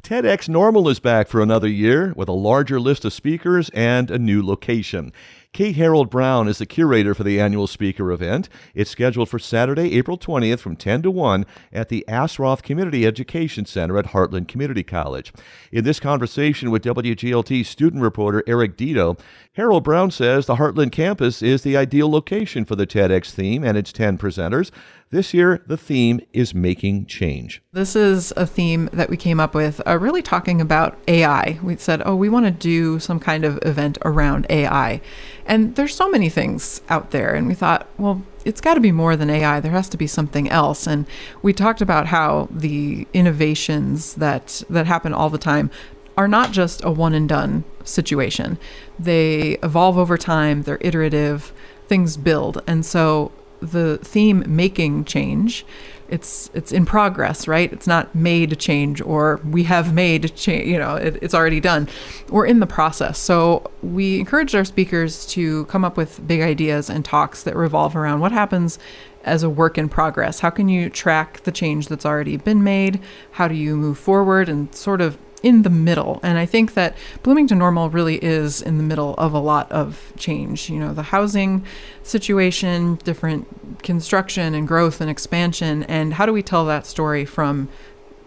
TEDxNormal is back for another year with a larger list of speakers and a new location. Kate Harold Brown is the curator for the annual speaker event. It's scheduled for Saturday, April 20th from 10 to 1 at the Astroth Community Education Center at Heartland Community College. In this conversation with WGLT student reporter Eric Dito, Harold Brown says the Heartland campus is the ideal location for the TEDx theme and its 10 presenters. This year, the theme is making change. This is a theme that we came up with, really talking about AI. We said, we want to do some kind of event around AI. And there's so many things out there. And we thought, well, it's got to be more than AI. There has to be something else. And we talked about how the innovations that happen all the time are not just a one and done situation. They evolve over time. They're iterative. Things build. And so the theme making change, it's in progress, right? It's not made change or we have made change, it's already done. We're in the process. So we encouraged our speakers to come up with big ideas and talks that revolve around what happens as a work in progress. How can you track the change that's already been made? How do you move forward and sort of in the middle? And I think that Bloomington-Normal really is in the middle of a lot of change. The housing situation, different construction and growth and expansion. And how do we tell that story from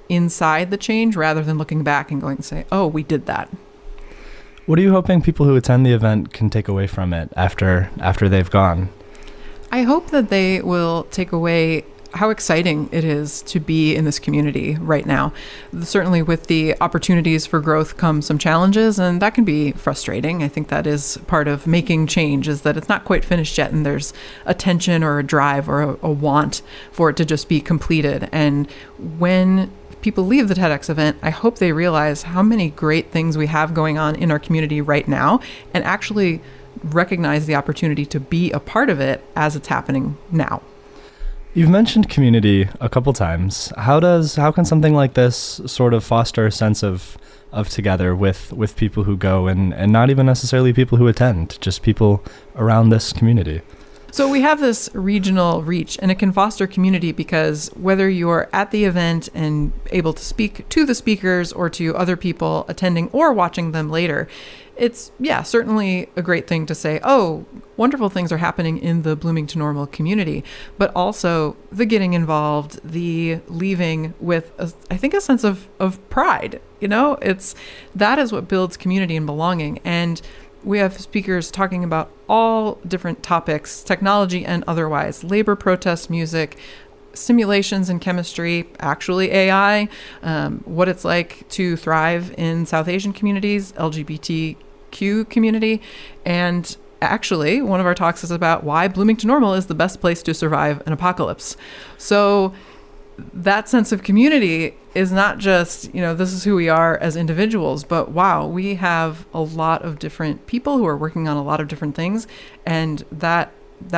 inside the change rather than looking back and going and say, oh, we did that? What are you hoping people who attend the event can take away from it after they've gone? I hope that they will take away how exciting it is to be in this community right now. Certainly with the opportunities for growth come some challenges, and that can be frustrating. I think that is part of making change, is that it's not quite finished yet, and there's a tension or a drive or a want for it to just be completed. And when people leave the TEDx event, I hope they realize how many great things we have going on in our community right now, and actually recognize the opportunity to be a part of it as it's happening now. You've mentioned community a couple times. How can something like this sort of foster a sense of together with people who go and not even necessarily people who attend, just people around this community? So we have this regional reach, and it can foster community because whether you're at the event and able to speak to the speakers or to other people attending or watching them later, it's, certainly a great thing to say, oh, wonderful things are happening in the Bloomington-Normal community, but also the getting involved, the leaving with, I think, a sense of pride. That is what builds community and belonging. And we have speakers talking about all different topics, technology and otherwise, labor protest music, simulations in chemistry, actually AI, what it's like to thrive in South Asian communities, LGBTQ community, and actually one of our talks is about why Bloomington-Normal is the best place to survive an apocalypse. So that sense of community is not just, this is who we are as individuals, but wow, we have a lot of different people who are working on a lot of different things, and that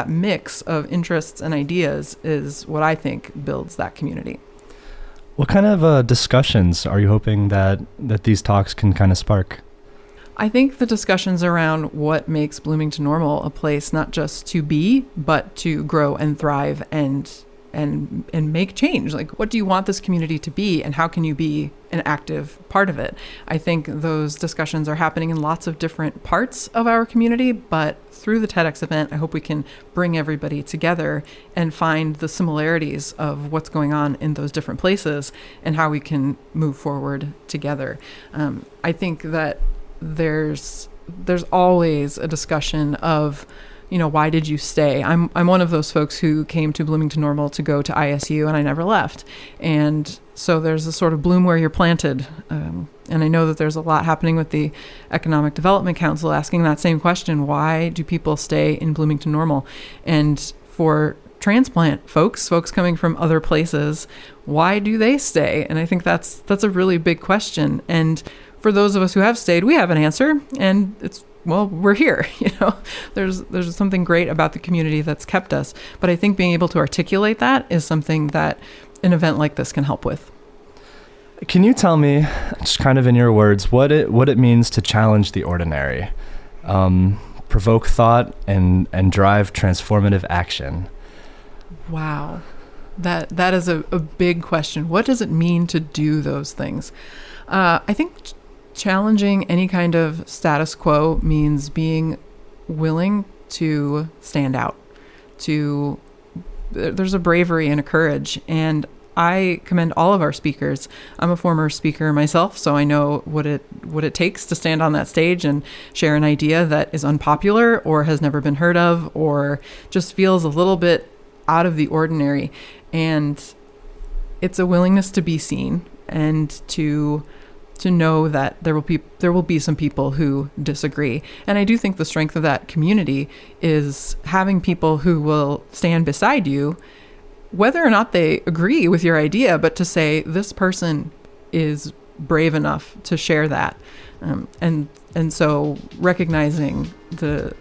mix of interests and ideas is what I think builds that community. What kind of discussions are you hoping that these talks can kind of spark? I think the discussions around what makes Bloomington-Normal a place not just to be, but to grow and thrive and make change. Like, what do you want this community to be, and how can you be an active part of it? I think those discussions are happening in lots of different parts of our community, but through the TEDx event, I hope we can bring everybody together and find the similarities of what's going on in those different places and how we can move forward together. I think that there's always a discussion of, why did you stay? I'm one of those folks who came to Bloomington-Normal to go to ISU, and I never left. And so there's a sort of bloom where you're planted. And I know that there's a lot happening with the Economic Development Council asking that same question. Why do people stay in Bloomington-Normal? And for transplant folks coming from other places, why do they stay? And I think that's a really big question. And for those of us who have stayed, we have an answer, and it's, well, we're here. There's something great about the community that's kept us. But I think being able to articulate that is something that an event like this can help with. Can you tell me, just kind of in your words, what it means to challenge the ordinary, provoke thought, and drive transformative action? Wow. That is a big question. What does it mean to do those things? I think challenging any kind of status quo means being willing to stand out. There's a bravery and a courage, and I commend all of our speakers. I'm a former speaker myself, so I know what it takes to stand on that stage and share an idea that is unpopular or has never been heard of or just feels a little bit out of the ordinary. And it's a willingness to be seen and to know that there will be some people who disagree. And I do think the strength of that community is having people who will stand beside you, whether or not they agree with your idea, but to say this person is brave enough to share that. And so recognizing the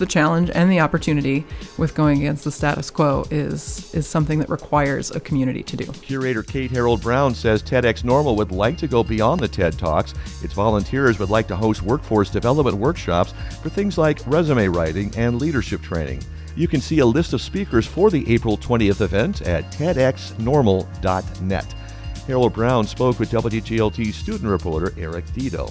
challenge and the opportunity with going against the status quo is something that requires a community to do. Curator Kate Harold Brown says TEDxNormal would like to go beyond the TED Talks. Its volunteers would like to host workforce development workshops for things like resume writing and leadership training. You can see a list of speakers for the April 20th event at TEDxNormal.net. Harold Brown spoke with WGLT student reporter Eric Dido.